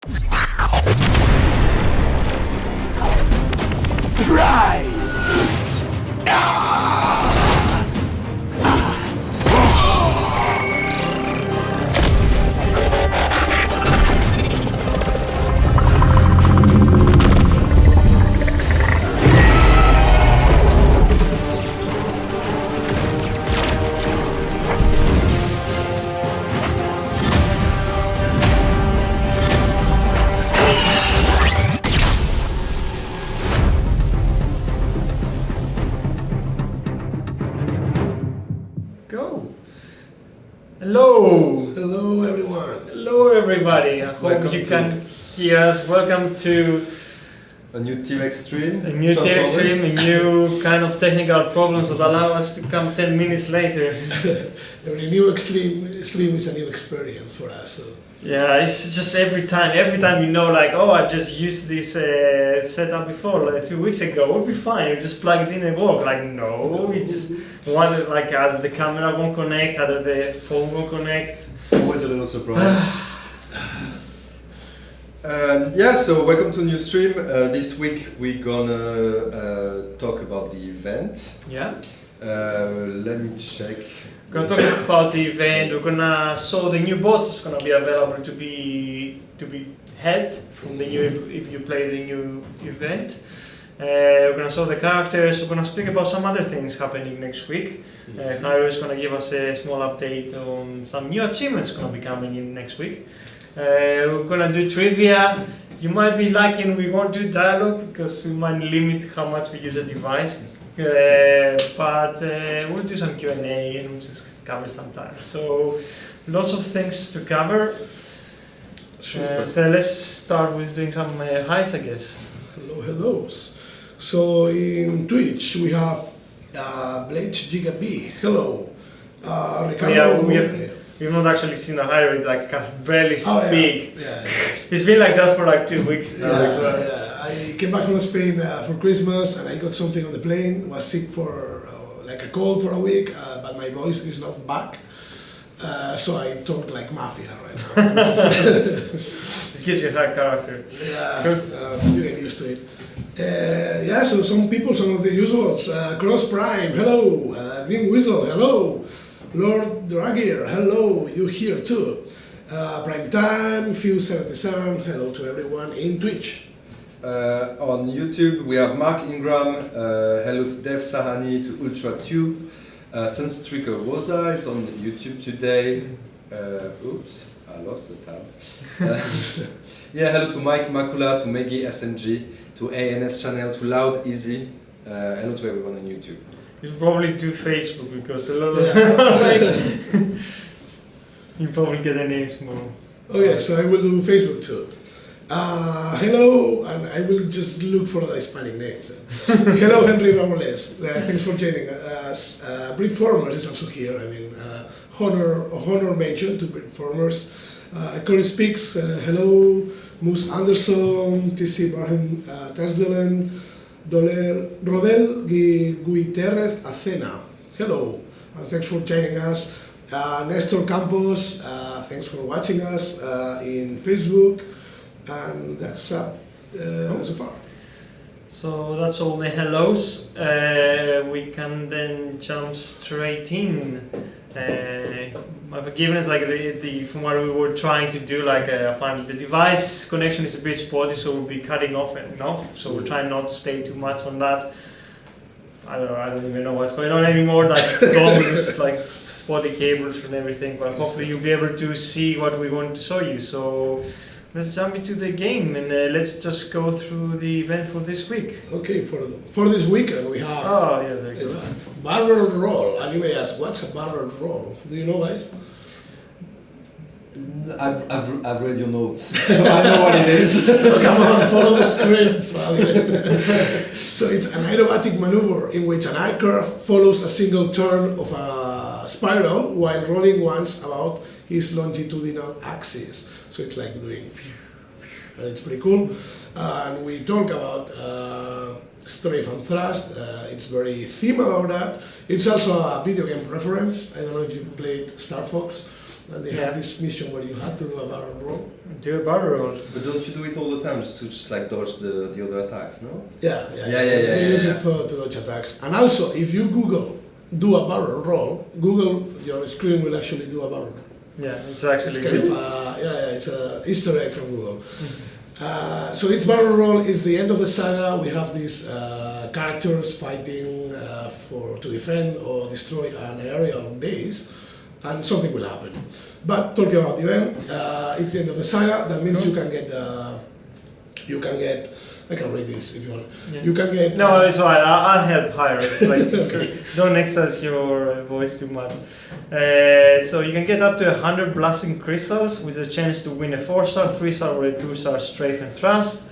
Go. Hello. Hello everyone. Hello everybody. I hope Welcome you to- can hear us. Welcome to A new Team Extreme. a new Transformer. Team Extreme, a new kind of technical problems that allow us to come 10 minutes later. Every new extreme is a new experience for us. So. Yeah, it's just every time you know, like, oh, I just used this setup before, like 2 weeks ago, it would be fine. You just plug it in and work. Like, no, we just wanted, like, either the camera won't connect, either the phone won't connect. Always a little surprise. So welcome to a new stream. This week we're gonna talk about the event. Yeah. Let me check. We're gonna talk about the event. We're gonna show the new bots that's gonna be available to be had from the new if you play the new event. We're gonna show the characters. We're gonna speak about some other things happening next week. Jairo is gonna give us a small update on some new achievements gonna be coming in next week. We're gonna do trivia. You might be liking we won't do dialogue because we might limit how much we use a device. But we'll do some Q&A and we'll just cover some time. So lots of things to cover. Sure. So let's start with doing some highs, I guess. Hellos. So in Twitch we have Blade Giga B. Hello. Ricardo Yeah, Monte. we've not actually seen a high rate, like can barely Oh, speak. Yeah. It's been like that for like 2 weeks. Yeah. I came back from Spain for Christmas and I got something on the plane. Was sick for like a cold for a week, but my voice is not back. So I talk like mafia right now. It gives you a high character. Yeah, you get used to it. So some people, some of the usuals. Cross Prime, hello. Green Weasel, hello. Lord Dragir, hello. You here too. Prime Time, Few77, hello to everyone in Twitch. On YouTube we have Mark Ingram. Hello to Dev Sahani, to UltraTube. Sunstreaker Rosa is on YouTube today. Oops, I lost the tab. Hello to Mike Makula, to Maggie SNG, to ANS channel, to Loud Easy. Hello to everyone on YouTube. You probably do Facebook because a lot of you probably get the names more. Okay, so I will do Facebook too. Hello, and I will just look for the Hispanic names. Hello, Henry Robles. Thanks for joining us. Brit Formers is also here. I mean, honor mention to Brit Formers. Corey Speaks. Hello, Moose Anderson, TC Brahim Tasdelen, Rodel Guiterrez Acena. Hello, and thanks for joining us. Nestor Campos, thanks for watching us in Facebook. And that's so far. So that's all the hellos. We can then jump straight in. My forgiveness, like the from what we were trying to do, like apparently the device connection is a bit spotty, so we'll be cutting off and off. So we're trying not to stay too much on that. I don't even know what's going on anymore. Like dongles, like spotty cables and everything. But hopefully you'll be able to see what we want to show you. So let's jump into the game and let's just go through the event for this week. Okay, for this weekend we have There you it's go. barrel roll. And you may ask, what's a barrel roll? Do you know, guys? I've read your notes, so I know what it is. Come on, follow the script. So it's an aerobatic maneuver in which an aircraft follows a single turn of a spiral while rolling once about his longitudinal axis. So it's like doing, and it's pretty cool. And we talk about strafe and thrust. It's very theme about that. It's also a video game reference. I don't know if you played Star Fox. and they Yeah. had this mission where you had to do a barrel roll. Do a barrel roll. But don't you do it all the time just to like dodge the other attacks, no? Yeah. Yeah, They use yeah. it for to dodge attacks. And also, if you Google do a barrel roll, Google your screen will actually do a barrel roll. Yeah, it's actually It's kind good. of it's a Easter egg from Google. So its barrel roll is the end of the saga. We have these characters fighting to defend or destroy an area or base, and something will happen. But talking about the event, it's the end of the saga. That means you can get. I can read this if you want. Yeah. You can get. No, it's alright. I'll help higher. Like, don't excess your voice too much. So you can get up to 100 blasting crystals with a chance to win a 4-star, 3-star, or a 2-star strafe and trust.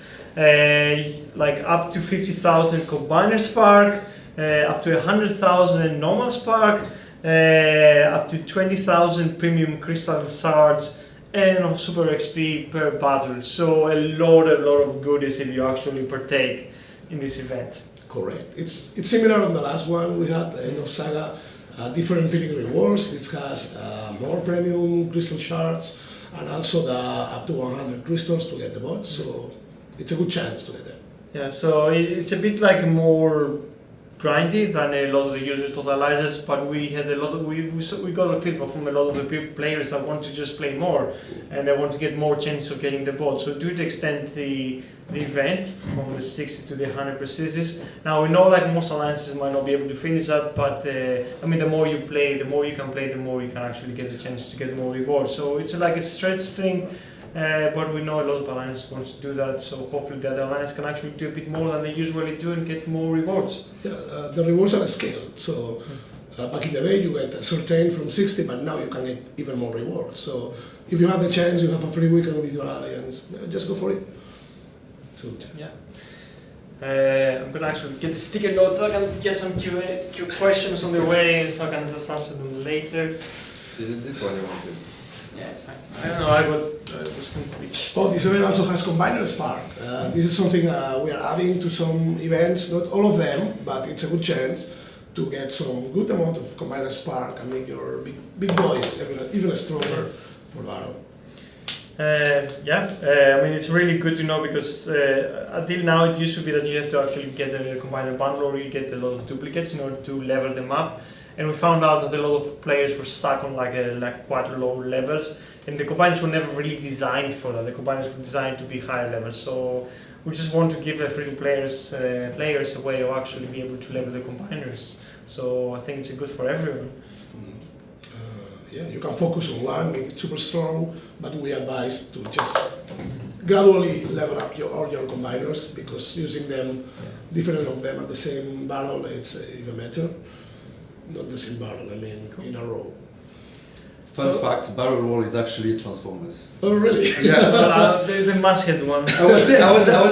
Like up to 50,000 combiner spark, up to 100,000 normal spark, up to 20,000 premium crystal shards, and of super XP per battle. So a lot of goodies if you actually partake in this event. Correct. It's similar on the last one we had, the end of saga. Different feeling rewards. This has more premium crystal shards and also the up to 100 crystals to get the bots. So it's a good chance to get them. Yeah, so it's a bit like more grindy than a lot of the user totalizers, but we had a lot of we got a feedback from a lot of the players that want to just play more and they want to get more chance of getting the bot. So do extend the event from the 60 to the 100 precisions. Now we know like most alliances might not be able to finish that, but I mean the more you play, the more you can play, the more you can actually get the chance to get more rewards. So it's like a stretch thing. But we know a lot of alliances want to do that, so hopefully the other alliances can actually do a bit more than they usually do and get more rewards. Yeah, the rewards are scaled. So back in the day you get a certain from 60, but now you can get even more rewards. So if you have the chance, you have a free weekend with your alliance, just go for it. So Yeah. I'm gonna actually get the sticker notes so I can get some Q questions on the way, so I can just answer them later. Is it this one you wanted? Yeah, it's fine. I don't know. I got this from which. Oh, this event also has Combiner Spark. This is something we are adding to some events, not all of them, but it's a good chance to get some good amount of Combiner Spark and make your big boys even stronger for battle. I mean it's really good to know because until now it used to be that you have to actually get a combiner bundle or you get a lot of duplicates in order to level them up. And we found out that a lot of players were stuck on like quite low levels, and the combiners were never really designed for that. The combiners were designed to be higher levels. So we just want to give free players a way of actually be able to level the combiners. So I think it's good for everyone. Yeah, you can focus on one, make it super strong, but we advise to just gradually level up all your combiners because using them, different of them at the same barrel, it's even better. Not the same barrel, I mean, in a row. Fun fact, barrel roll is actually Transformers. Oh, really? Yeah. The masthead one. I was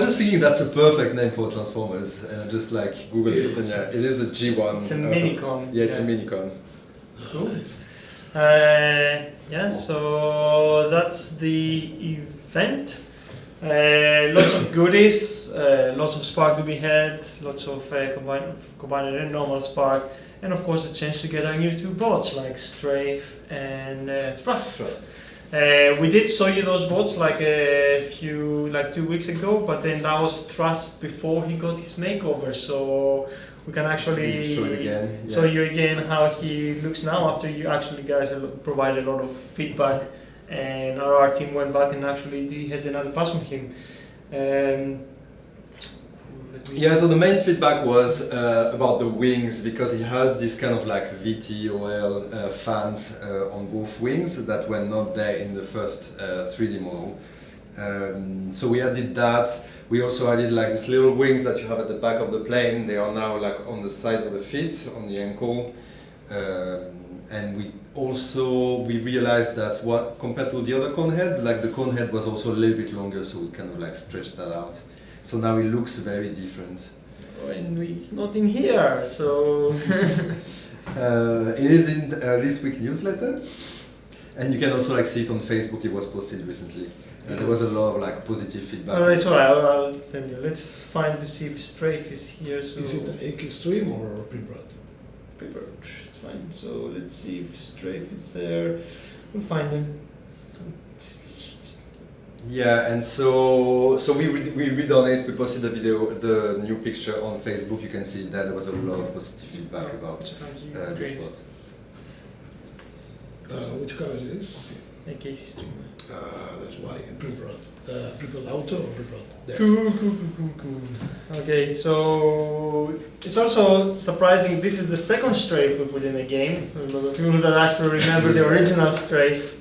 just thinking that's a perfect name for Transformers, and just like Google it, and yeah, it is a G1. It's a minicon. Yeah, it's a minicon. Oh, nice. So that's the event. Lots of goodies, lots of spark to be had, lots of combined and normal spark, and of course the chance to get our new two bots like Strafe and Thrust. We did show you those bots like 2 weeks ago, but then that was Thrust before he got his makeover, so we can actually show you again how he looks now after you actually guys provided a lot of feedback and our team went back and actually had another pass from him. So the main feedback was about the wings, because he has this kind of like VTOL fans on both wings that were not there in the first 3D model. So we added that. We also added like these little wings that you have at the back of the plane. They are now like on the side of the feet, on the ankle. And we realized that compared to the other cone head, like the cone head was also a little bit longer, so we kind of like stretched that out. So now it looks very different. And it's not in here, so... It is in this week newsletter, and you can also like see it on Facebook. It was posted recently. There was a lot of like positive feedback. Alright, so I'll tell you. Let's find to see if Strafe is here. So Is it AK Extreme or Pre-Prod? It's fine. So let's see if Strafe is there. We'll find him. Yeah, and so we redone it. We posted the video, the new picture on Facebook. You can see that there was a lot of positive feedback about this bot. Which car is this? A case streamer. That's why. Pre-prod auto or pre-prod dev? Cool. Okay, so it's also surprising. This is the second strafe we put in the game. A lot of people that actually remember the original strafe.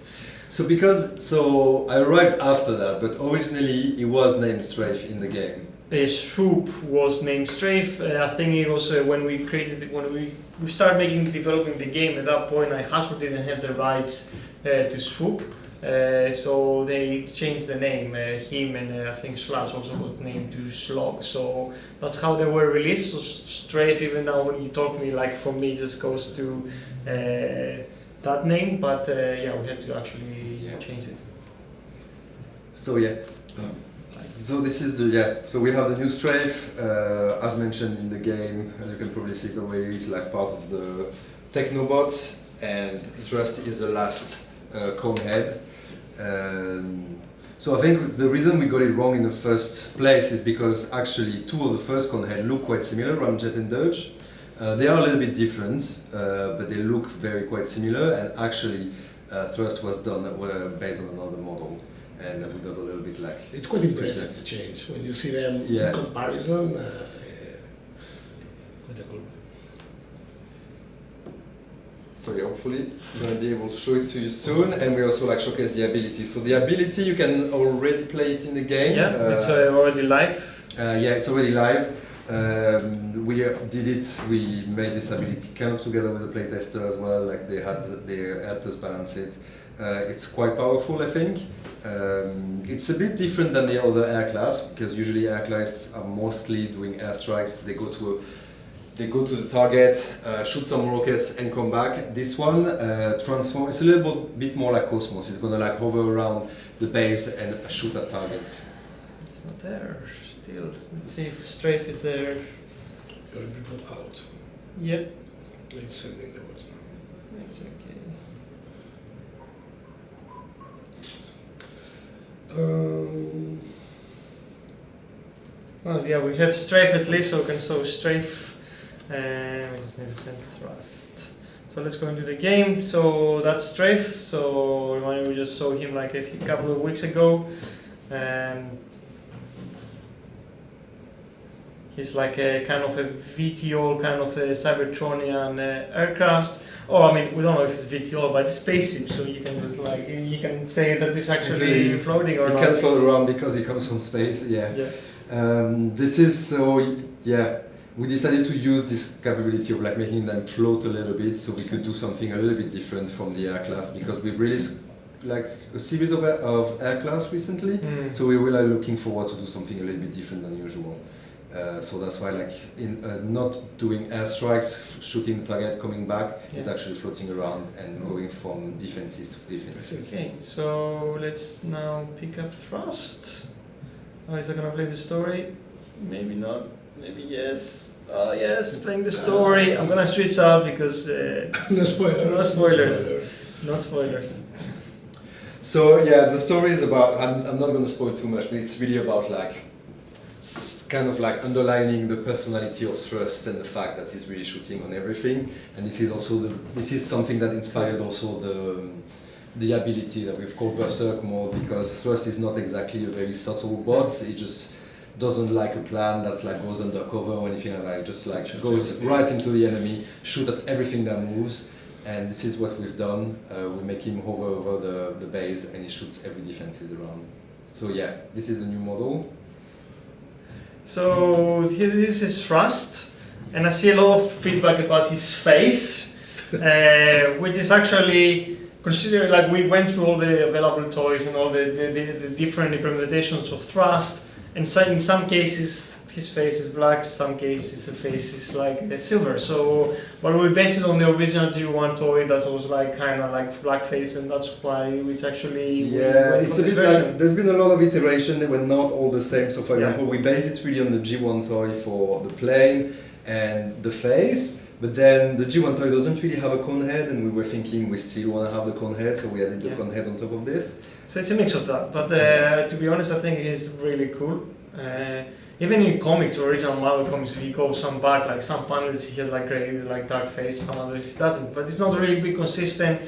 So I arrived after that, but originally it was named Strafe in the game. Swoop was named Strafe. I think it was when we created it, when we started developing the game. At that point, Hasbro didn't have the rights to Swoop, so they changed the name. Him and I think Slash also got named to Slog. So that's how they were released. So Strafe, even now when you talk to me, like for me, just goes to that name. But yeah, we had to actually change it. So yeah. So this is so we have the new Strafe, as mentioned in the game, as you can probably see it already, it's like part of the Technobots, and Thrust is the last cone head. So I think the reason we got it wrong in the first place is because actually two of the first cone head look quite similar, Ramjet and Dirge. They are a little bit different, but they look quite similar, and actually Thrust was done based on another model. And we got a little bit like... It's quite impressive, the change. When you see them in comparison, quite cool. So yeah, hopefully I'm going to be able to show it to you soon, and we also like showcase the ability. So the ability, you can already play it in the game. Yeah, it's already live. Yeah, it's already live. We did it, we made this ability kind of together with the playtester as well, like they helped us balance it. It's quite powerful, I think. It's a bit different than the other air class, because usually air class are mostly doing airstrikes. They go to the target, shoot some rockets and come back. This one transform. It's a little bit more like Cosmos. It's gonna like hover around the base and shoot at targets. It's not there still. Let's see if Strafe is there. You're people out. Yep. It's sending the words now. It's okay. Well, yeah, we have Strafe at least, so we can show Strafe. We just need to send Thrust. So let's go into the game. So that's Strafe. So remind me, we just saw him like a couple of weeks ago. He's like a kind of a VTOL, kind of a Cybertronian aircraft. Oh, I mean, we don't know if it's VTOL, but it's spaceship, so you can just like, you can say that it's actually floating or not. It can float around because it comes from space, yeah. This is we decided to use this capability of like making them float a little bit, so we could do something a little bit different from the air class, because we've released like a series of air class recently, so we were like looking forward to do something a little bit different than usual. So that's why, like, in not doing airstrikes, shooting the target, coming back, it's actually floating around and going from defenses to defenses. Okay, so let's now pick up Thrust. Oh, is that gonna play the story? Maybe not. Maybe yes. Oh yes, playing the story. I'm gonna switch up because no spoilers. No spoilers. No spoilers. So yeah, the story is about. I'm not gonna spoil too much, but it's really about like. Kind of like underlining the personality of Thrust and the fact that he's really shooting on everything, and this is also this is something that inspired also the ability that we've called Berserk mode, because Thrust is not exactly a very subtle bot. He just doesn't like a plan that's like goes undercover or anything like that. It just like goes right into the enemy, shoot at everything that moves, and this is what we've done. We make him hover over the base and he shoots every defenses around. So yeah, this is a new model. So here this is Thrust, and I see a lot of feedback about his face, which is actually considered like we went through all the available toys and all the different implementations of Thrust, and so in some cases his face is black, in some cases the face is like silver. So, but we based it on the original G1 toy that was like kind of like blackface, and that's why it's actually it's a bit like there's been a lot of iteration. They were not all the same. So, for example, we based it really on the G1 toy for the plane and the face, But then the G1 toy doesn't really have a cone head, and we were thinking we still want to have the cone head, so we added the cone head on top of this. So it's a mix of that, but to be honest, I think he's really cool. Even in comics, original Marvel comics, if you go some back, like some panels he has like grey, like dark face, some others he doesn't. But it's not really be consistent.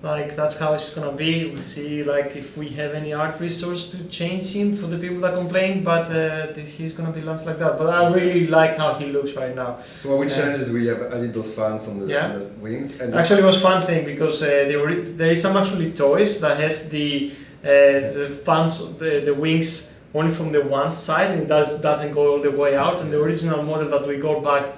Like that's how it's gonna be. We'll see like if we have any art resource to change him for the people that complain. But he's gonna be launched like that. But I really like how he looks right now. So what we changed is we have added those fans on the wings. And actually, it was fun thing because there is some actually toys that has the fans, the wings only from the one side and doesn't go all the way out. And the original model that we got back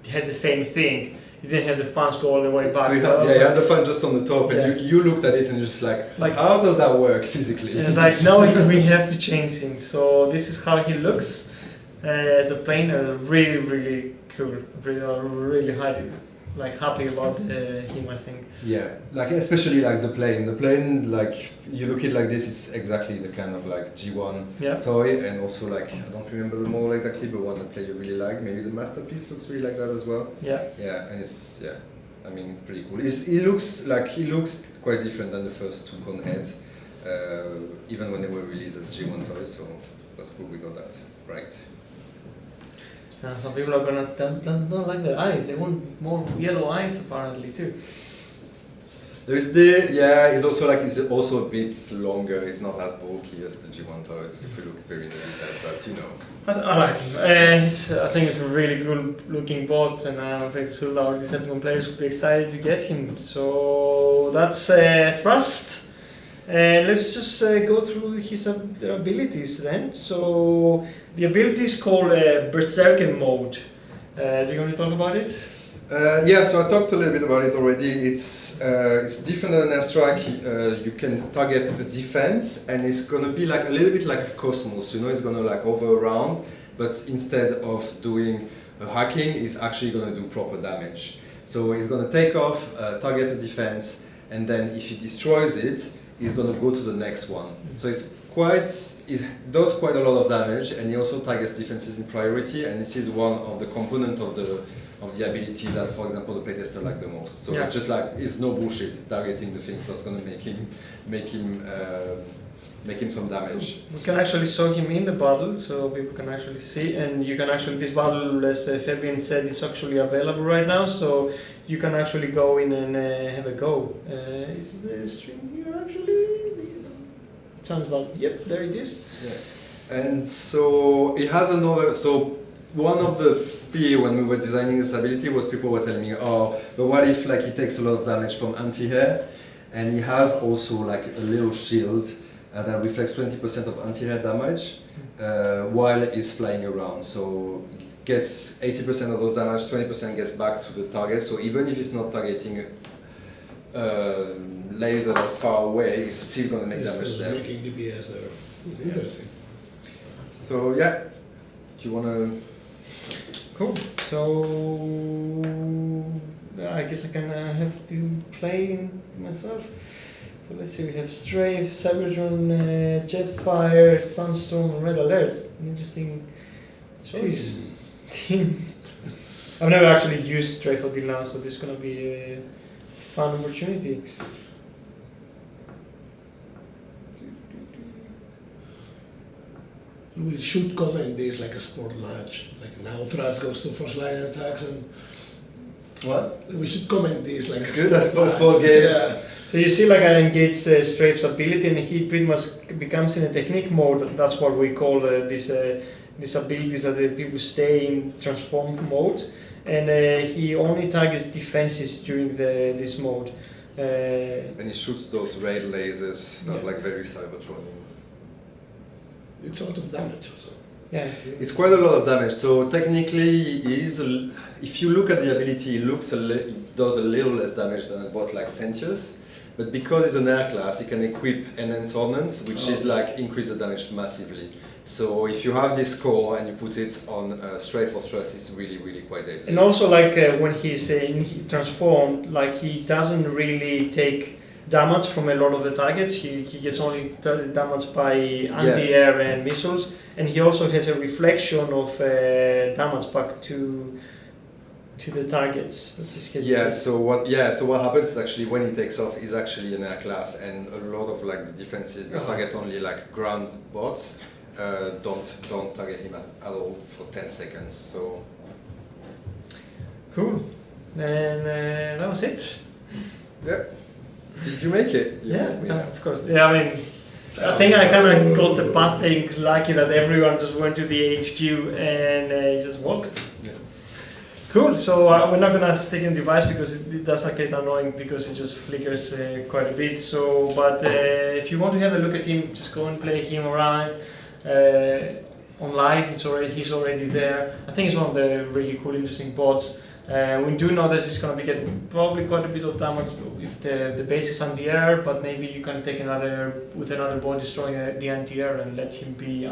had the same thing. It didn't have the fans go all the way back. So you had the fan just on the top, and you looked at it and you're just like, how does that work physically? And it's like, no, we have to change him. So this is how he looks as a plane. Really, really cool. Really happy about him, I think. Yeah, like especially like the plane. The plane, like you look at it like this, it's exactly the kind of like G1 toy, and also like I don't remember the model exactly, but one that player really like. Maybe the Masterpiece looks really like that as well. Yeah. Yeah, and it's I mean it's pretty cool. He looks quite different than the first two cone heads, even when they were released as G1 toys. So that's cool. We got that right. Some people are gonna don't like their eyes. They want more yellow eyes apparently too. There is it's also a bit longer. It's not as bulky as the G1 toys. If you look very detailed, but you know. I like him. I think it's a really good looking bot, and I'm pretty sure our Decepticon players will be excited to get him. So that's Thrust. Let's just go through his abilities then. So the ability is called Berserker mode. Do you want to talk about it? So I talked a little bit about it already. It's different than an airstrike. You can target a defense, and it's gonna be like a little bit like Cosmos. You know, it's gonna like hover around, but instead of doing a hacking, it's actually gonna do proper damage. So it's gonna take off, target a defense, and then if he destroys it, he's gonna go to the next one. So it does quite a lot of damage, and he also targets defenses in priority, and this is one of the components of the ability that, for example, the playtester like the most. So it's just like it's no bullshit. It's targeting the things that's gonna make him some damage. We can actually show him in the battle, so people can actually see, and you can actually this battle, as Fabian said, is actually available right now, so you can actually go in and have a go. Is the stream here actually? Transval. Yep, there it is. Yeah. And so it has another. So one of the fear when we were designing this ability was people were telling me, oh, but what if like he takes a lot of damage from anti-air, and he has also like a little shield that reflects 20% of anti-air damage while he's flying around. So it gets 80% of those damage, 20% gets back to the target. So even if it's not targeting laser that's far away, it's still going to make damage there. Making DPS there. Interesting. So yeah, do you want to? Cool. So I guess I can have to play myself. So let's see, we have Strafe, Cybertron, Jetfire, Sunstorm, Red Alert. An interesting choice. Team. I've never actually used Strafe until now, so this is going to be a fun opportunity. We should comment this like a sport match. Like now Thrust goes to first line attacks, and what? We should comment this like it's a good sport sport match. game. Yeah. So you see, like I engage Strafe's ability, and he pretty much becomes in a technique mode. That's what we call these abilities that the people stay in transformed mode, and he only targets defenses during this mode. And he shoots those red lasers that are like very Cybertron. It's a lot of damage also. Yeah. It's quite a lot of damage. So technically, if you look at the ability, it does a little less damage than a bot like Sentius. But because it's an air class, it can equip Enhance Ordnance, which is like increase the damage massively. So if you have this core and you put it on Strafe or Thrust, it's really, really quite deadly. And also, like when he's transformed, like he doesn't really take damage from a lot of the targets. He gets only damage by anti-air and missiles, and he also has a reflection of damage back to to the targets that he scheduled. Yeah. So what happens is actually when he takes off, is actually an air class, and a lot of like the defenses that target only like ground bots don't target him at all for 10 seconds. So Cool. And that was it. yeah. Did you make it? Yeah, of course. Yeah, I mean, I think I kind of got the path thing lucky that everyone just went to the HQ and just walked. Yeah. Cool. So we're not gonna stick in the device because it does get annoying because it just flickers quite a bit. So, but if you want to have a look at him, just go and play him around on live. He's already there. I think it's one of the really cool, interesting bots. We do know that he's going to be getting probably quite a bit of damage if the base is anti-air, but maybe you can take another bot destroying the anti-air and let him be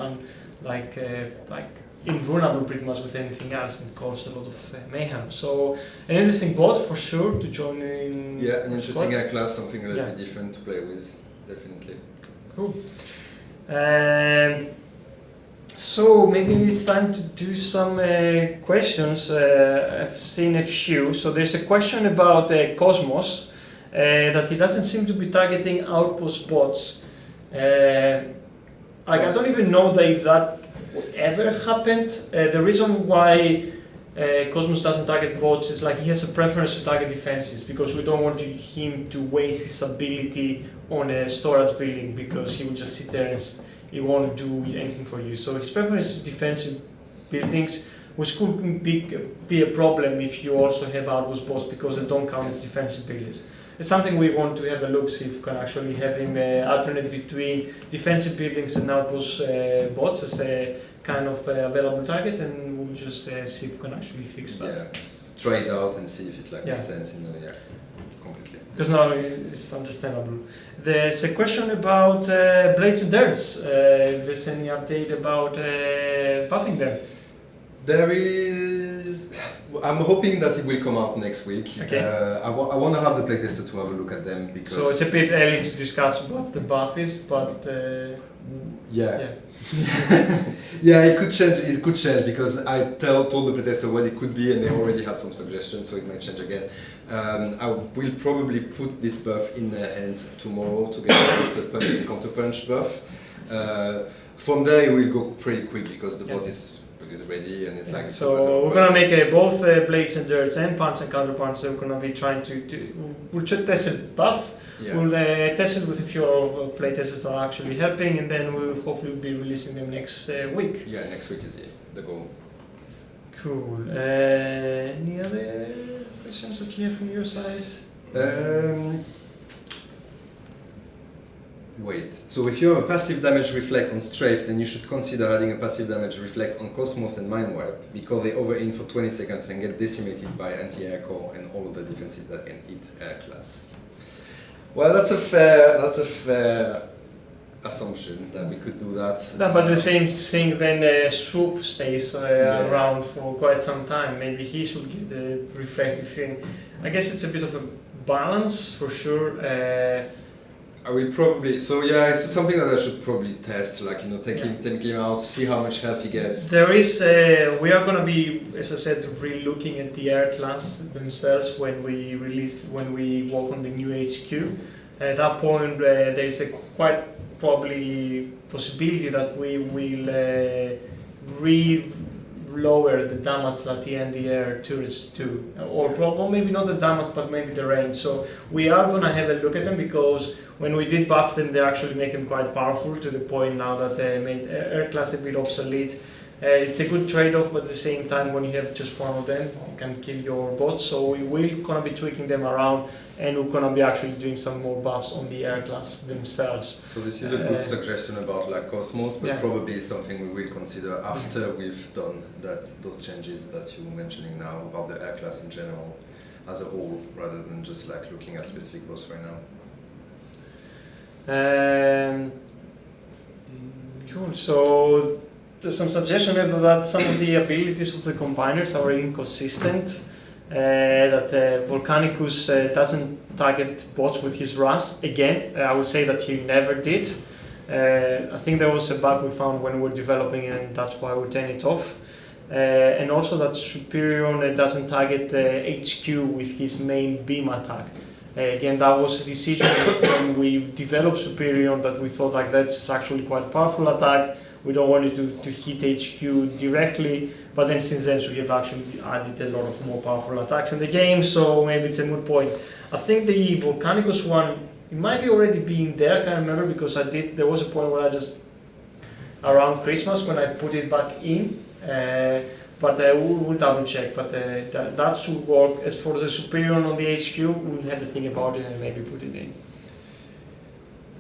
invulnerable pretty much with anything else and cause a lot of mayhem. So an interesting bot for sure to join in. Yeah, an interesting squad. air class, something a little bit different to play with, definitely. Cool. So maybe it's time to do some questions. I've seen a few. So there's a question about Cosmos that he doesn't seem to be targeting outpost bots. I don't even know if that ever happened. The reason why Cosmos doesn't target bots is like he has a preference to target defenses because we don't want him to waste his ability on a storage building because he will just sit there and he won't do anything for you. So his preference is defensive buildings, which could be a problem if you also have outpost bots because they don't count as defensive buildings. It's something we want to have a look, see if we can actually have him alternate between defensive buildings and outpost bots as a kind of available target, and we'll just see if we can actually fix that. Yeah, try it out and see if it makes sense. Completely. Because now it's understandable. There's a question about blades and darts. If there's any update about buffing them? There is. I'm hoping that it will come out next week. Okay. I want to have the playtester to have a look at them because. So it's a bit early to discuss what the buff is, but yeah, it could change. It could change because I told the playtester what it could be, and they already had some suggestions, so it might change again. I will probably put this buff in their hands tomorrow together with the punch and counter punch buff. From there, it will go pretty quick because the bot is ready and it's like. So we're gonna make both blades and darts and punch and counter punch. So we're gonna be trying we'll test it buff. Yeah. We'll test it with a few playtesters that are actually helping, and then we'll hopefully be releasing them next week. Yeah, next week is the goal. Cool. Any other questions that you have from your side? Wait, so if you have a passive damage reflect on Strafe, then you should consider adding a passive damage reflect on Cosmos and Mindwipe, because they over-in for 20 seconds and get decimated by anti-air core and all of the defenses that can hit air class. Well, that's a fair assumption that we could do that. No, but the same thing then Swoop stays around for quite some time. Maybe he should give the reflective thing. I guess it's a bit of a balance for sure. I will probably, it's something that I should probably test, take him out, see how much health he gets. There is, we are going to be, as I said, really looking at the air class themselves when we work on the new HQ. At that point, there is a quite probably possibility that we will lower the damage that the anti-air turrets do, or maybe not the damage, but maybe the range. So we are going to have a look at them because when we did buff them, they actually make them quite powerful to the point now that they made air class a bit obsolete. It's a good trade-off, but at the same time, when you have just one of them, you can kill your bots. So we will gonna be tweaking them around, and we're gonna be actually doing some more buffs on the air class themselves. So this is a good suggestion about Cosmos, but probably something we will consider after we've done those changes that you're mentioning now about the air class in general as a whole, rather than just looking at specific bots right now. Cool. So there's some suggestion that some of the abilities of the combiners are inconsistent. That Volcanicus doesn't target bots with his Ras. Again, I would say that he never did. I think there was a bug we found when we were developing it, and that's why we turned it off. and also that Superion doesn't target HQ with his main beam attack. Again, that was a decision when we developed Superion that we thought like that's actually quite a powerful attack. We don't want it to hit HQ directly, but then since then we have actually added a lot of more powerful attacks in the game, so maybe it's a moot point. I think the Volcanicus one, it might be already being there, I can't remember, because there was a point where I just, around Christmas when I put it back in, but we'll double check, but that should work. As for the Superion on the HQ, we'll have to think about it and maybe put it in.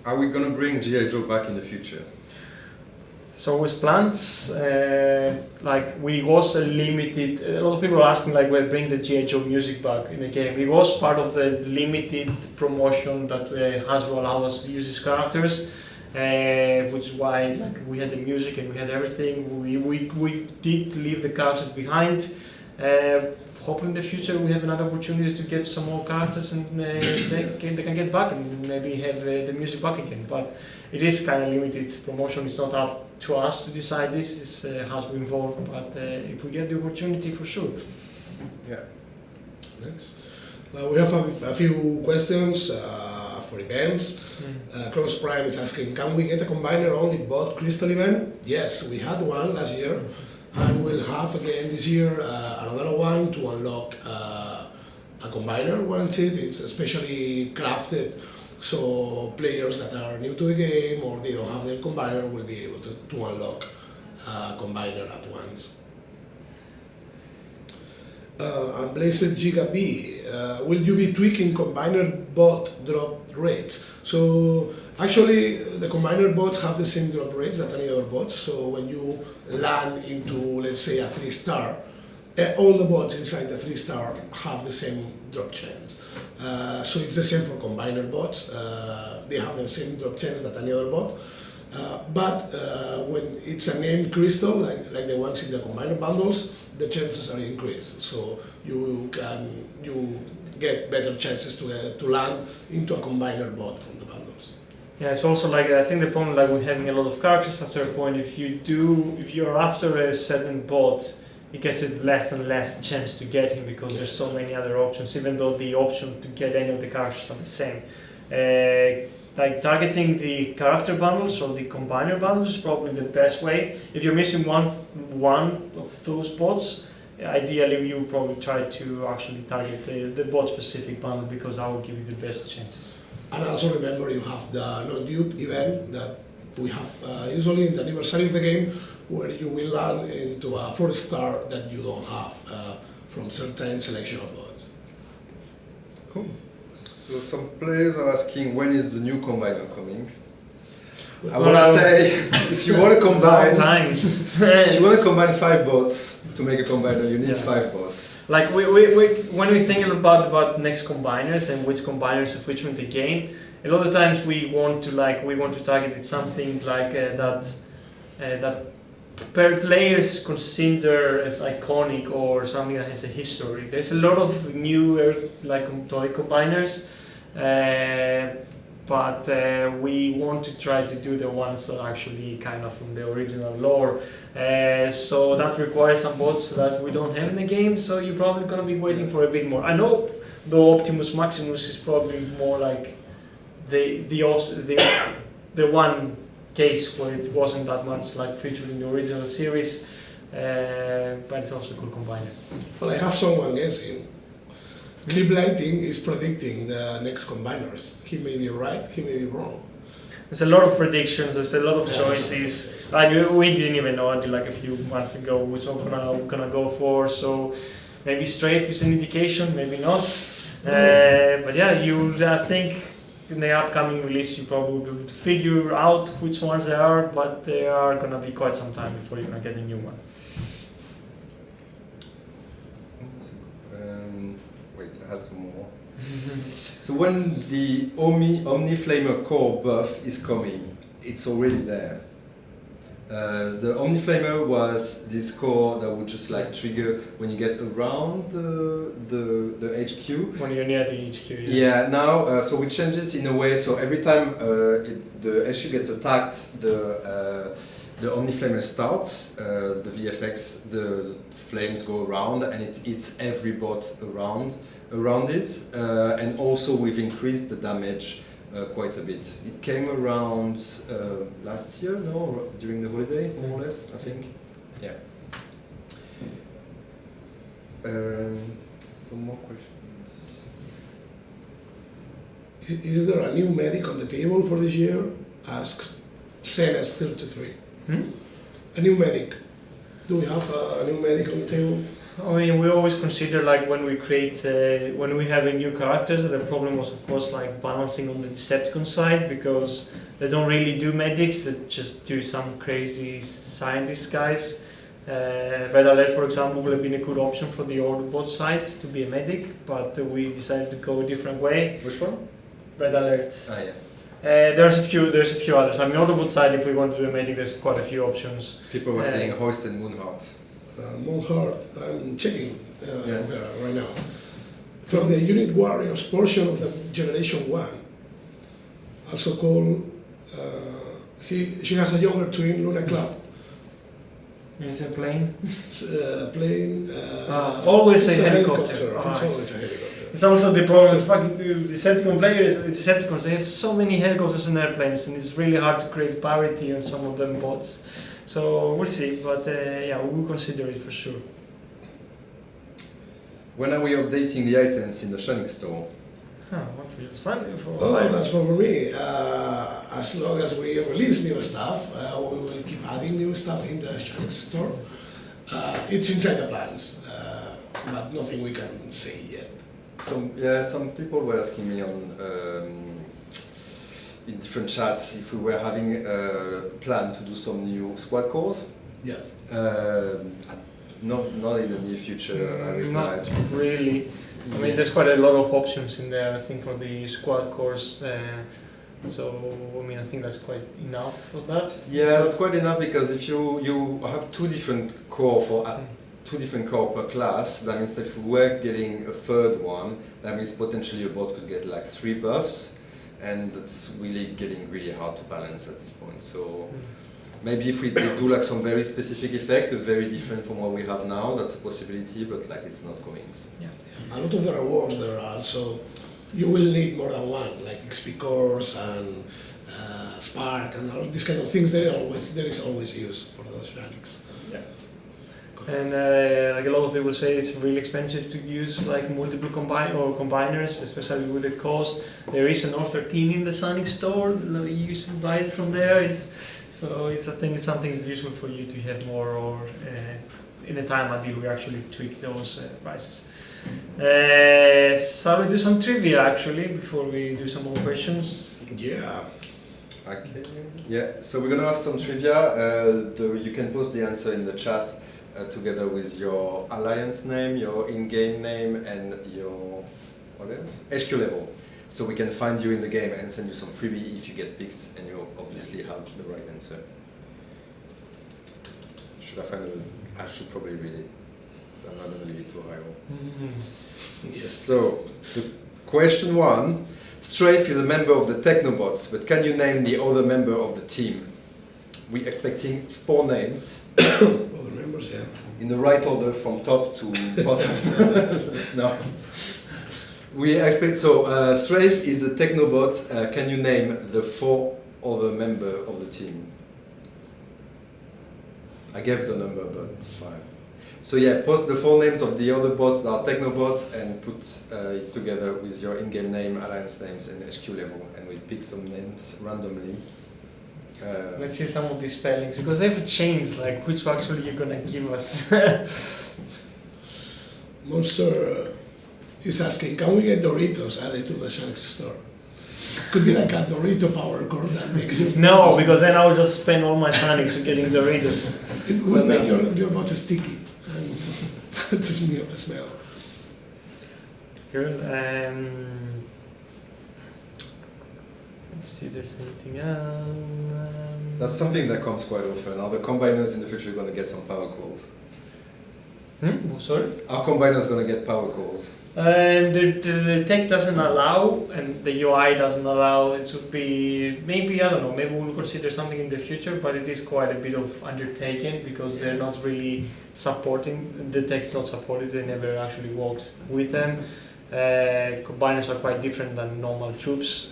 Are we gonna bring G.I. Joe back in the future? So with plans, like we was a limited. A lot of people are asking like, "Well, bring the G.I. Joe music back in the game." It was part of the limited promotion that Hasbro allowed us to use these characters, which is why like we had the music and we had everything. We did leave the characters behind. Hoping in the future we have another opportunity to get some more characters and they can get back and maybe have the music back again. But it is kind of limited promotion. It's not up to us to decide this. It's Hasbro involved. But if we get the opportunity, for sure. Yeah. Next. We have a few questions for events. Cross Prime is asking, can we get a combiner only bot crystal event? Yes, we had one last year. And we'll have again this year another one to unlock a combiner warranted. It's especially crafted so players that are new to the game or they don't have their combiner will be able to unlock a combiner at once. And Blazed Giga B, will you be tweaking combiner bot drop rates? So actually the combiner bots have the same drop rates that any other bots. So when you land into, let's say, a 3-star, all the bots inside the 3-star have the same drop chance. So it's the same for combiner bots. They have the same drop chance that any other bot. But when it's a named crystal, like the ones in the combiner bundles, the chances are increased. So you get better chances to land into a combiner bot from the bundles. Yeah, it's also like I think the problem like with having a lot of characters after a point, if you're after a certain bot, it gets a less and less chance to get him because there's so many other options, even though the option to get any of the characters are the same. Like targeting the character bundles or the combiner bundles is probably the best way. If you're missing one of those bots, ideally you probably try to actually target the bot specific bundle because that will give you the best chances. And also remember you have the no dupe event that we have usually in the anniversary of the game where you will land into a 4-star that you don't have from certain selection of bots. Cool. So some players are asking when is the new combiner coming? I want to say if you want to combine if you want to combine 5 bots to make a combiner, you need 5 bots. Like when we think about next combiners and which combiners to feature in the game, a lot of times we want to target it something like that players consider as iconic or something that has a history. There's a lot of newer like toy combiners, but we want to try to do the ones that are actually kind of from the original lore. So that requires some bots that we don't have in the game, so you're probably going to be waiting for a bit more. I know the Optimus Maximus is probably more like the one case where it wasn't that much like featured in the original series, but it's also a cool combiner. Well, I have someone guessing. Clip Lighting is predicting the next combiners. He may be right, he may be wrong. There's a lot of predictions, there's a lot of choices. Like we didn't even know until like a few months ago which one we're gonna go for. So maybe Strafe is an indication, maybe not. But yeah, I think in the upcoming release you probably will be able to figure out which ones they are, but they are gonna be quite some time before you're gonna get a new one. Wait, I had some more. So when the Omni Flamer core buff is coming, it's already there. The Omni Flamer was this core that would just like trigger when you get around the HQ. When you're near the HQ. Yeah. Now, so we changed it in a way so every time the HQ gets attacked, the the Omniflamer starts, the VFX, the flames go around and it hits every bot around it, and also we've increased the damage quite a bit. It came around last year, no, during the holiday, more or less, I think. Yeah. Some more questions. Is there a new medic on the table for this year? Asks Senes33. A new medic. Do we have a new medic on the table? I mean, we always consider like when we create, when we have a new characters, the problem was of course like balancing on the Decepticon side because they don't really do medics, they just do some crazy scientist guys. Red Alert, for example, would have been a good option for the Autobot side to be a medic, but we decided to go a different way. Which one? Red Alert. Ah, yeah. There's a few others. I mean, Autobot side, if we want to do a medic, there's quite a few options. People were saying Hoist and Moonheart. Moonheart, I'm checking right now. From the Unit Warriors portion of the Generation 1, also called, she has a younger twin, Luna Club. Is it a plane? Plane. Always a it's helicopter. It's always a helicopter. It's also the problem with fucking the Decepticon players, the Decepticons, they have so many helicopters and airplanes and it's really hard to create parity on some of them bots. So we'll see, but yeah, we will consider it for sure. When are we updating the items in the Shining Store? What for you? Sunday for That's for me. As long as we release new stuff, we will keep adding new stuff in the Shining Store. It's inside the plans, but nothing we can say yet. Some people were asking me on in different chats if we were having a plan to do some new squad cores. Yeah. Not in the near future. I replied. Not really. I mean, there's quite a lot of options in there, I think, for the squad cores. So, I mean, I think that's quite enough for that. Yeah, that's quite enough because if you have two different core per class, that means that if we were getting a third one, that means potentially a bot could get like 3 buffs, and that's really getting really hard to balance at this point. So maybe if we do like some very specific effect, very different from what we have now, that's a possibility, but like it's not going. So. Yeah. A lot of the rewards there are also, you will need more than one, like XP cores and Spark and all these kind of things. There is always use for those Shanix. Yeah. And like a lot of people say, it's really expensive to use like multiple combiners, especially with the cost. There is an R13 in the Sonic store. You should buy it from there. So I think it's something useful for you to have more, or in the time until we actually tweak those prices. Shall we do some trivia actually before we do some more questions? Yeah. Okay. Yeah. So we're gonna ask some trivia. You can post the answer in the chat together with your alliance name, your in-game name, and your what else? HQ level. So we can find you in the game and send you some freebie if you get picked and you obviously have the right answer. I should probably read it. I'm not going to leave it to Rayo. Yes. So, question 1. Strafe is a member of the Technobots, but can you name the other member of the team? We're expecting 4 names. Other members, yeah. In the right order from top to bottom. No. We expect, so Strafe is a Technobot. Can you name the 4 other members of the team? I gave the number, but it's fine. So yeah, post the 4 names of the other bots that are Technobots and put it together with your in-game name, alliance names, and HQ level, and we pick some names randomly. Let's see some of these spellings, because they've changed, like which actually you're gonna give us. Monster is asking, can we get Doritos added to the Shanix store? Could be like a Dorito power core that makes you... No, because then I would just spend all my Sonics getting Doritos. It would make your bots sticky and to smell. Good. Let's see if there's anything else. That's something that comes quite often. Are the combiners in the future going to get some power calls? Sorry? Our combiner is gonna get power calls. The tech doesn't allow, and the UI doesn't allow. It would be maybe, I don't know, maybe we'll consider something in the future, but it is quite a bit of undertaking because they're not really supporting. The tech is not supported. They never actually worked with them. Combiners are quite different than normal troops.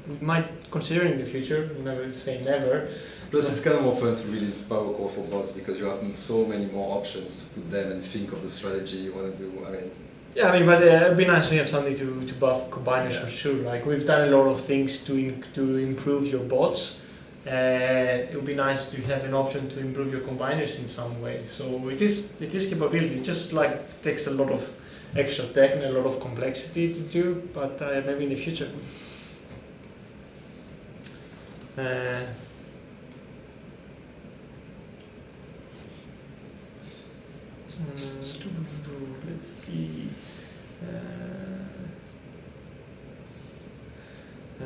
We might consider in the future. Never say never. Plus, it's kind of more fun to release power core for bots because you have so many more options to put them and think of the strategy you want to do. I mean. Yeah, I mean, but it'd be nice to have something to buff combiners Yeah. for sure. Like we've done a lot of things to improve your bots. It would be nice to have an option to improve your combiners in some way. So it is capability. It just like takes a lot of extra tech and a lot of complexity to do. But maybe in the future. Let's see.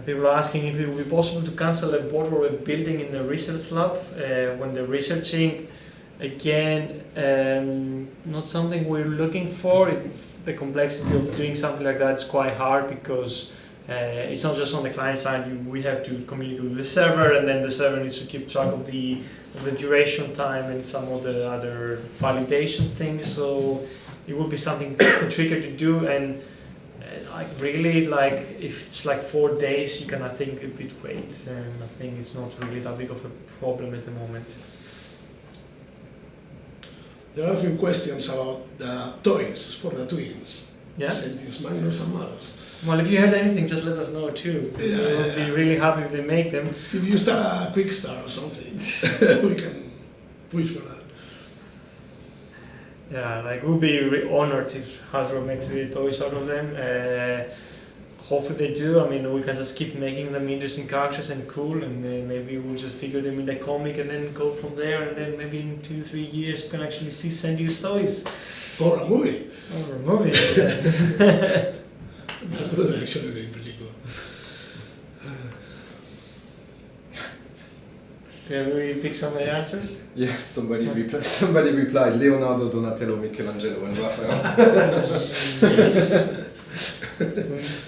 People are asking if it would be possible to cancel a bot or a building in the research lab when they're researching. Again, not something we're looking for. It's the complexity of doing something like that is quite hard because it's not just on the client side. We have to communicate with the server, and then the server needs to keep track of the duration time and some of the other validation things. So it would be something trickier to do, and like really, like if it's like 4 days, you can I think a bit wait, and I think it's not really that big of a problem at the moment. There are a few questions about the toys for the twins. Yeah. Sentius Magnus and Malus. Well, if you heard anything, just let us know too. Yeah, We'll be really happy if they make them. If you start a quick start or something, we can push for that. Yeah, like we'll be honored if Hasbro makes the toys out of them. Hopefully they do. I mean, we can just keep making them interesting characters and cool, and then maybe we'll just figure them in the comic and then go from there. And then maybe in 2-3 years we can actually see Sendy's toys Or a movie. or a movie. That would actually be pretty good. Can we pick some of the answers? Yeah, somebody replied Leonardo, Donatello, Michelangelo, and Raphael. Yes.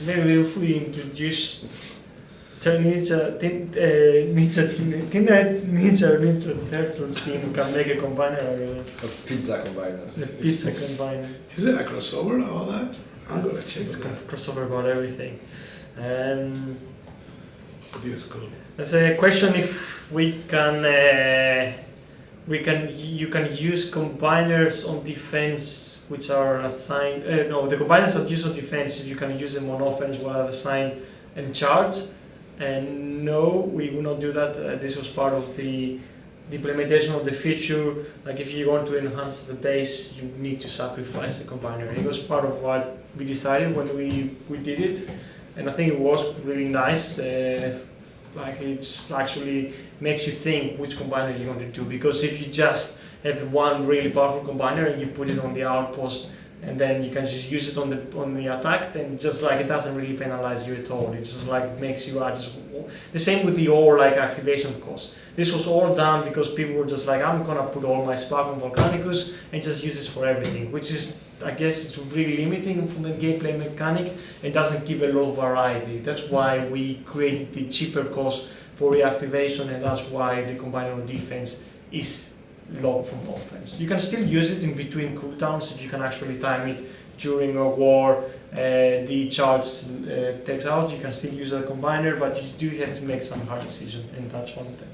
Maybe if we introduce Teenage Ninja Turtles team, we can make a combiner, A pizza combiner. a pizza combiner. Is there a crossover about that? I'm gonna check It's on that. crossover about everything. It is cool. There's a question if you can use combiners on defense which are assigned. No, the combiners that use on defense, if you can use them on offense while assigned and charge. And no, we will not do that. This was part of the implementation of the feature. Like if you want to enhance the base, you need to sacrifice the combiner. It was part of what we decided when we did it, and I think it was really nice. Like it's actually makes you think which combiner you want to do, because if you just have one really powerful combiner and you put it on the outpost and then you can just use it on the attack, then just like it doesn't really penalize you at all. It just like makes you just the same with the ore like activation cost. This was all done because people were just like, I'm gonna put all my Spark on Volcanicus and just use this for everything, which is, I guess, it's really limiting from the gameplay mechanic. It doesn't give a lot of variety. That's why we created the cheaper cost for reactivation, and that's why the combiner on defense is low from offense. You can still use it in between cooldowns if you can actually time it during a war. The charge takes out, you can still use a combiner, but you do have to make some hard decisions, and that's one of them.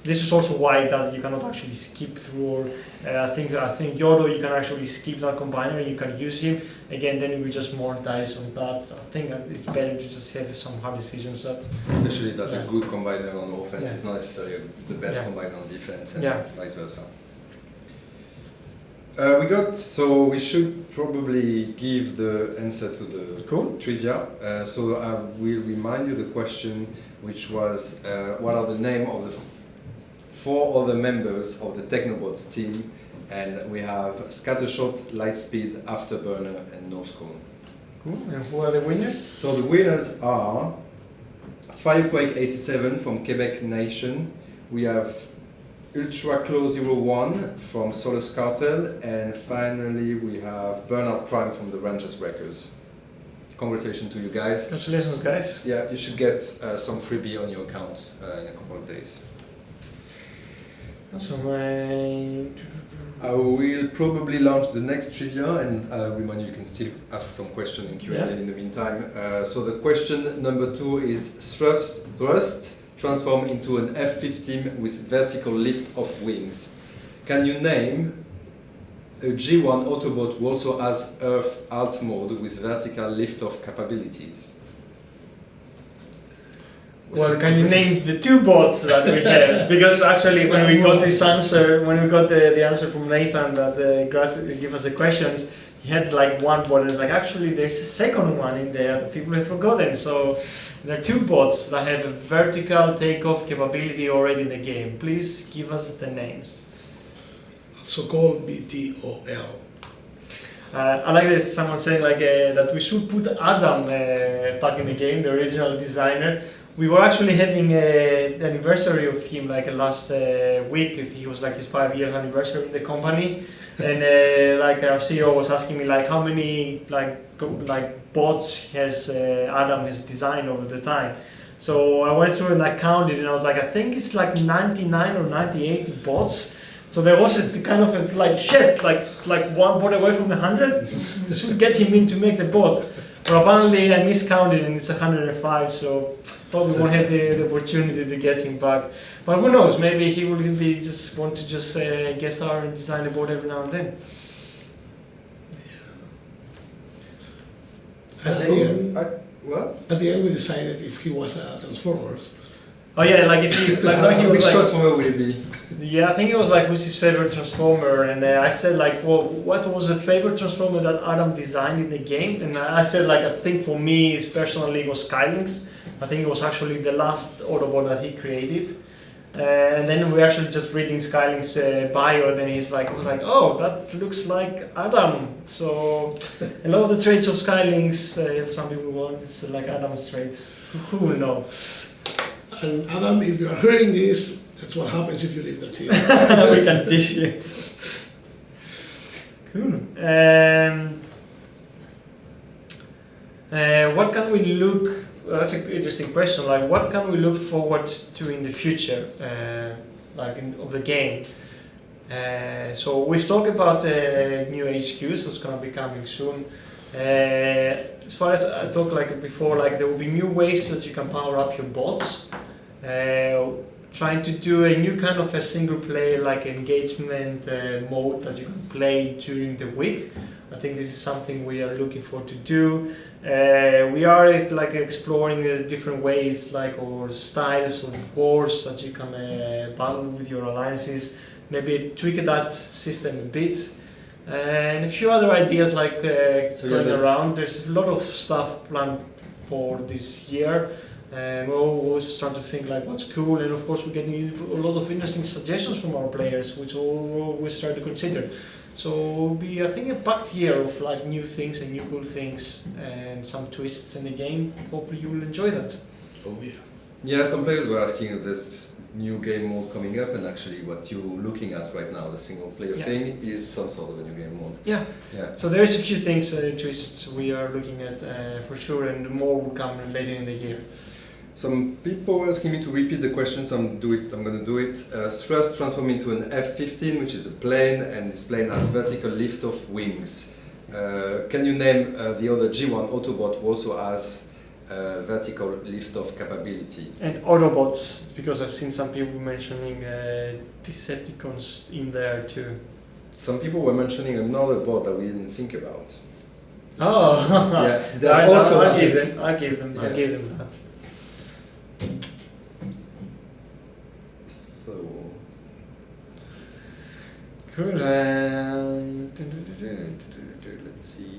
This is also why you cannot actually skip through. I think Yodo, you can actually skip that combiner and you can use him again. Then we just monetize on that. I think it's better to just have some hard decisions. Especially that Yeah. a good combiner on offense Yeah. is not necessarily the best Yeah. combiner on defense, and Yeah. vice versa. We should probably give the answer to the Cool. trivia. So I will remind you the question, which was what are the name of the 4 other members of the Technobots team, and we have Scattershot, Lightspeed, Afterburner, and Noscone. Cool. And who are the winners? So the winners are Firequake 87 from Quebec Nation. We have UltraClaw01 from Solus Cartel, and finally we have Bernard Prime from the Rangers Wreckers. Congratulations to you guys. Congratulations, guys. Yeah, you should get some freebie on your account in a couple of days. Awesome. I will probably launch the next trivia, and remind you can still ask some question in Q&A in the meantime. So the question number 2 is thrust transform into an F-15 with vertical lift of wings. Can you name a G1 Autobot who also has Earth alt mode with vertical lift-off capabilities? Well, can you name the 2 bots that we have? Because actually, when we got this answer, when we got the answer from Nathan that gave us the questions, he had like 1 bot, and it's like actually there's a second one in there that people have forgotten. So there are 2 bots that have a vertical takeoff capability already in the game. Please give us the names. Also called BTOL. I like this. Someone saying like that we should put Adam back in the game, the original designer. We were actually having an anniversary of him like last week. He was like his 5-year anniversary in the company, and like our CEO was asking me like how many like bots has Adam has designed over the time. So I went through and I counted, and I was like, I think it's like 99 or 98 bots. So there was a kind of a, like shit, like 1 bot away from 100. Should get him in to make the bot. But apparently I miscounted and it's 105. So probably won't have the opportunity to get him back. But who knows? Maybe he will be just want to just guest star and design a boat every now and then. At the end, What? at the end, we decided if he was a Transformers. Oh yeah, like if he like no, he was Which like transformer will it be? yeah, I think it was like who's his favorite transformer, and I said like, well, what was the favorite transformer that Adam designed in the game? And I said like, I think for me personally it was Skylinks. I think it was actually the last Autobot that he created. And then we're actually just reading Skylink's bio, and then he's like, I was like, oh, that looks like Adam. So a lot of the traits of Skylinks, if some people want, it's like Adam's traits. Who will know? And Adam, if you are hearing this, that's what happens if you leave the team. We can dish you. Cool. What can we look? That's an interesting question. Like, what can we look forward to in the future, of the game? So we've talked about new HQs that's gonna be coming soon. As far as I talked like before, like there will be new ways that you can power up your bots. Trying to do a new kind of a single player like engagement mode that you can play during the week. I think this is something we are looking forward to do. We are like exploring different ways or styles of wars that you can battle with your alliances. Maybe tweak that system a bit. And a few other ideas going around. There's a lot of stuff planned for this year. We're always trying to think like what's cool, and of course we're getting a lot of interesting suggestions from our players, which we'll always try to consider. So it'll be, I think, a packed year of like new things and new cool things and some twists in the game. Hopefully you will enjoy that. Oh yeah. Yeah, some players were asking if this new game mode coming up, and actually what you're looking at right now, the single player thing, is some sort of a new game mode. Yeah. So there's a few things, twists we are looking at for sure, and more will come later in the year. Some people were asking me to repeat the questions. I'm going to do it. Thrust transform into an F-15, which is a plane, and this plane has vertical lift-off wings. Can you name the other G1 Autobot who also has vertical lift-off capability? And Autobots, because I've seen some people mentioning Decepticons in there too. Some people were mentioning another bot that we didn't think about. Oh, yeah. I'll give them that. So cool. Let's see.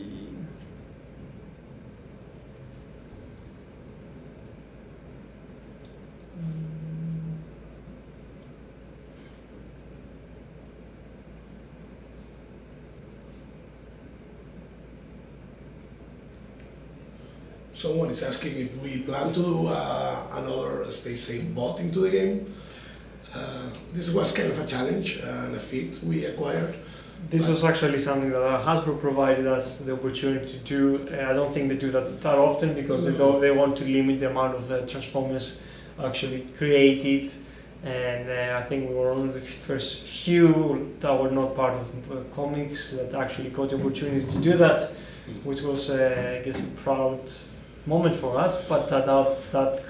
Someone is asking if we plan to do another space safe bot into the game. This was kind of a challenge and a feat we acquired. This was actually something that Hasbro provided us the opportunity to do. I don't think they do that often because they want to limit the amount of Transformers actually created. And I think we were one of the first few that were not part of comics that actually got the opportunity to do that, which was, I guess, a proud moment for us. But that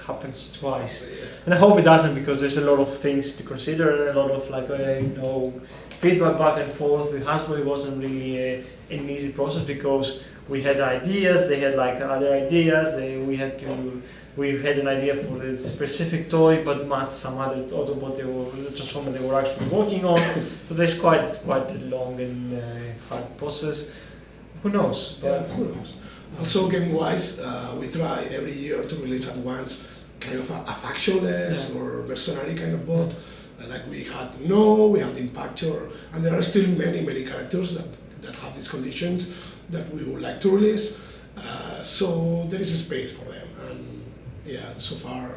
happens twice, and I hope it doesn't because there's a lot of things to consider and a lot of feedback back and forth with Hasbro. It wasn't really an easy process because we had ideas, they had other ideas. We had an idea for the specific toy, but not some other Autobot Transformer they were actually working on. So there's quite a long and hard process. Who knows? Yeah, who knows? Also, game-wise, we try every year to release at once kind of a factionless or mercenary kind of bot. Like we had we had Impactor, and there are still many characters that have these conditions that we would like to release. So there is a space for them, and so far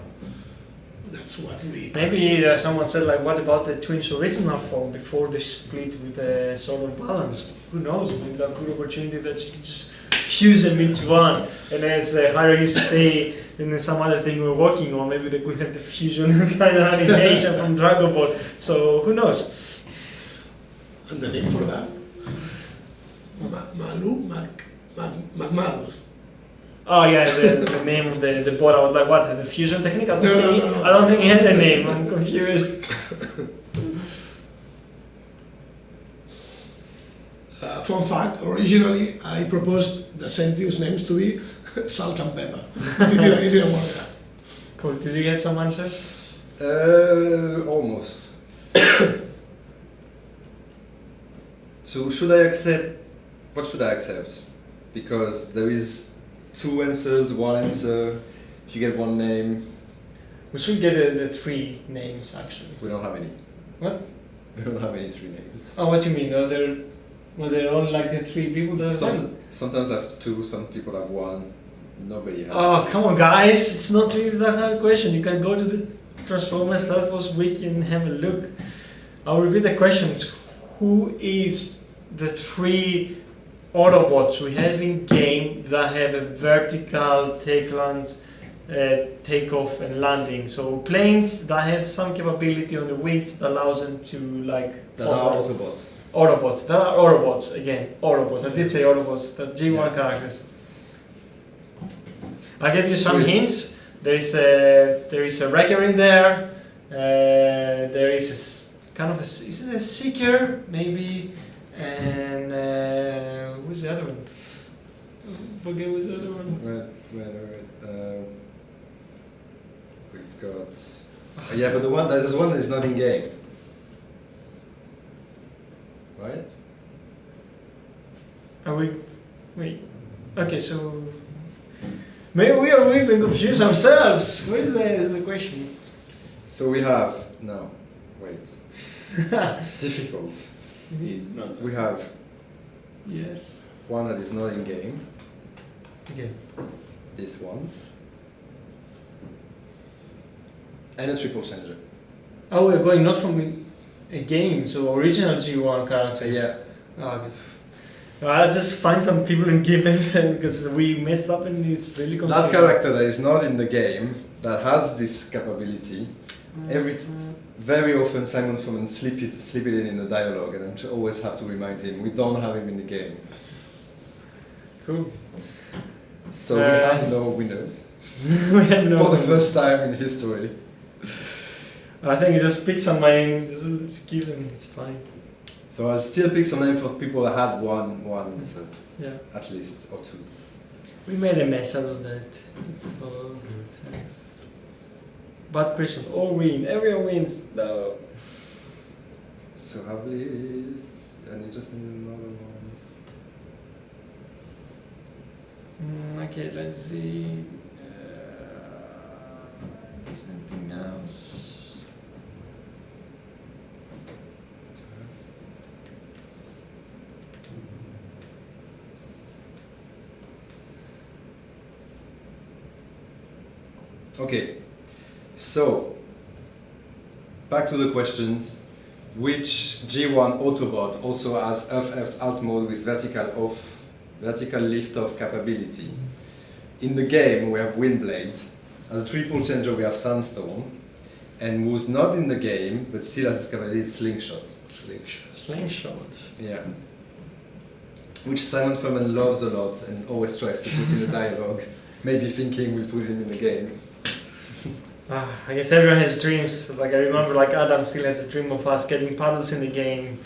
that's what we. Maybe someone said what about the Twins original form before they split with the Solar Balance? Who knows? Maybe that's a good opportunity that you can just fuse them into one. And as Hiro used to say, and then some other thing we're working on, maybe they could have the fusion kind of animation from Dragon Ball. So who knows? And the name for that? Magmalus. Oh yeah, the name of the bot. I was like, what? The fusion technique? I No. don't think it has a name. I'm confused. Fun fact, originally I proposed the Sentius names to be Salt and Pepper. It didn't work out. Cool. Did you get some answers? Almost. So should I accept? What should I accept? Because there is two answers, one answer. If you get one name, We should get the three names actually. we don't have any. What? We don't have any three names. Oh, what do you mean? They're only the three people that have them? Sometimes I have two, some people have one. Nobody has. Oh, come on, guys! It's not really that hard a question. You can go to the Transformers Star Wars Wiki and have a look. I'll repeat the question. Who is the three Autobots we have in game that have a vertical takeoff and landing? So planes that have some capability on the wings that allows them to That are Autobots. Autobots. That are Autobots again. Autobots. I did say Autobots. The G1 characters. I'll give you some hints. There is a wrecker in there. There is is it a seeker maybe? And who's the other one? Forget who's the other one. Right. We've got. But there's one that is not in game. Right? Are we? Wait. Okay, so maybe we've been confused ourselves. What is the question? So we have no. Wait. It's difficult. It's not. We have Yes. one that is not in game. Okay. This one. And a triple changer. Oh, we're going not from a game, so original G1 characters. Yeah. Oh, okay. I'll just find some people and give them because we messed up and it's really confusing. That character that is not in the game that has this capability. Very often Simon Furman slip it in the dialogue, and I always have to remind him we don't have him in the game. Cool. So we have no winners We have no. for the first time in history. I think you just pick some name. It's given. It's fine. So I'll still pick some names for people that had one answer, Yeah. at least, or two. We made a mess out of that. It's all good. Thanks. Bad question. All win. Everyone wins. No. So have this, and you just need another one. Okay, let's see. Is anything else? Okay, so back to the questions. Which G1 Autobot also has FF alt mode with vertical lift off capability? In the game we have Windblade. As a triple changer we have Sandstorm. And who's not in the game but still has this capability is Slingshot. Slingshot. Yeah. Which Simon Furman loves a lot and always tries to put in the dialogue. Maybe thinking we'll put him in the game. I guess everyone has dreams. Like I remember, like Adam still has a dream of us getting paddles in the game.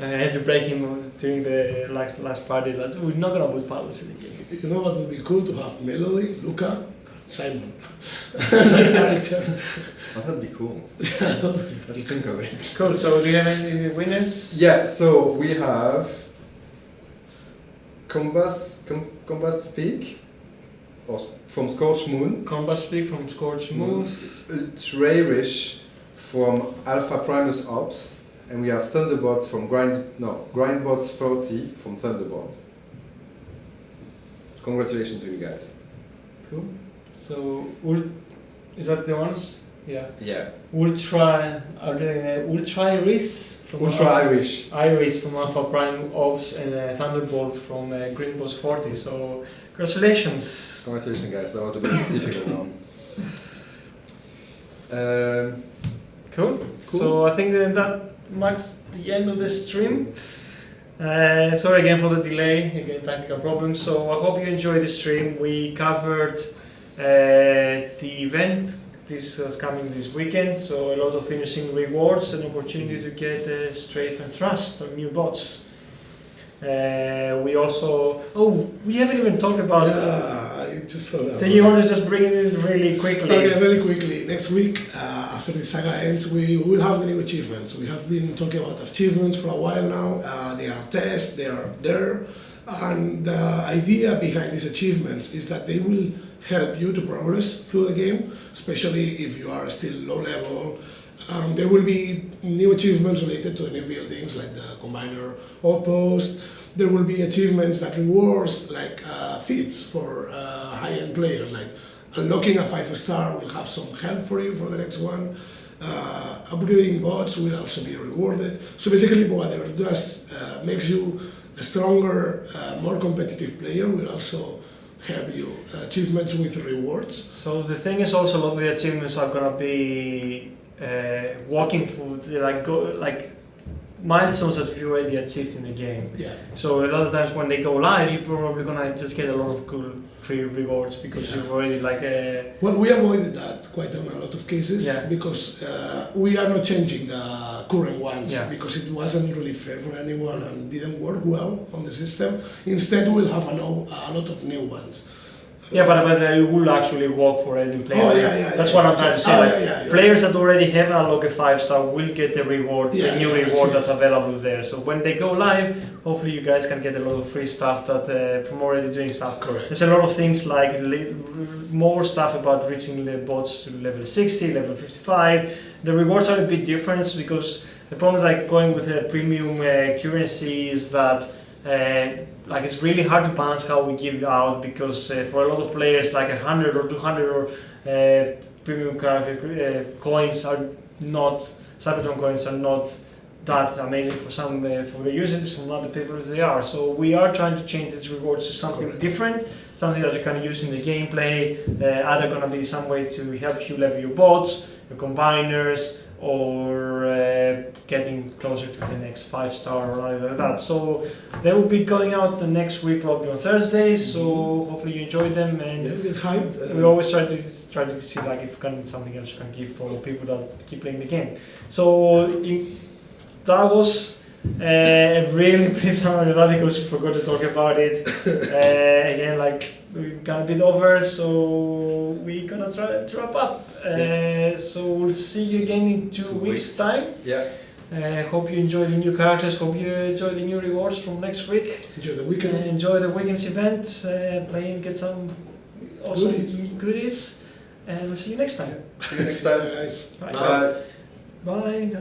And I had to break him during the last party that we're not gonna put paddles in the game. You know what would be cool to have Melody, Luca, Simon. That'd be cool. Let's think of it. Cool. So do you have any winners? Yeah, so we have Combust Peak from Scorch Moon, Combat Speak from Scorch Moon. Ultrairish from Alpha Primus Ops, and we have Thunderbot from Grindbots 40 from Thunderbot. Congratulations to you guys. Cool. So is that the ones? Yeah. Yeah. Ultrairish from Ultrairish. Iris from Alpha Prime Ops and Thunderbolt from Green Boss 40. So congratulations. Congratulations guys, that was a bit difficult one. Cool. So I think that marks the end of the stream. Sorry again for the delay, again technical problems. So I hope you enjoyed the stream. We covered the event. This is coming this weekend, so a lot of finishing rewards and opportunity to get Strafe and Thrust on new bots. We also, we haven't even talked about. Yeah, I just thought about Do you want to just bring it in really quickly? Okay, really quickly. Next week, after the saga ends, we will have the new achievements. We have been talking about achievements for a while now. They are tests, they are there. And the idea behind these achievements is that they will help you to progress through the game, especially if you are still low level. There will be new achievements related to the new buildings like the Combiner Outpost. There will be achievements that rewards like feats for high-end players, like unlocking a 5-star will have some help for you for the next one. Upgrading bots will also be rewarded. So basically whatever it does makes you a stronger, more competitive player will also have you achievements with rewards. So the thing is also a lot of the achievements are gonna be walking through like milestones that you already achieved in the game. Yeah. So a lot of times when they go live, you're probably gonna just get a lot of cool free rewards because you've already Well, we avoided that quite on a lot of cases because we are not changing the current ones because it wasn't really fair for anyone and didn't work well on the system. Instead, we'll have a lot of new ones. Yeah, but you will actually walk for any player. Oh, yeah. That's what I'm trying to say. Players that already have unlocked a 5-star will get the reward, the new reward that's available there. So when they go live, hopefully you guys can get a lot of free stuff that from already doing stuff. Correct. There's a lot of things like more stuff about reaching the bots to level 60, level 55. The rewards are a bit different because the problem is like going with a premium currency is that it's really hard to balance how we give out because for a lot of players like 100 or 200 or premium coins are not, Cybertron coins are not that amazing for some for the users, from other people they are. So we are trying to change these rewards to something different, something that you can use in the gameplay. Either going to be some way to help you level your bots, your combiners, or getting closer to the next 5-star or either like that. So they will be going out the next week, probably on Thursdays. So hopefully you enjoy them, and we always try to see like if we can something else you can give for people that keep playing the game. So that was a really brief summary of that because we forgot to talk about it. Again, like we got a bit over, so we're gonna try to wrap up. So we'll see you again in 2 weeks' time. Yeah. Hope you enjoy the new characters. Hope you enjoy the new rewards from next week. Enjoy the weekend. Enjoy the weekend's event. Play and get some awesome goodies. And we'll see you next time. See you next time. Guys. Bye. Bye. Bye.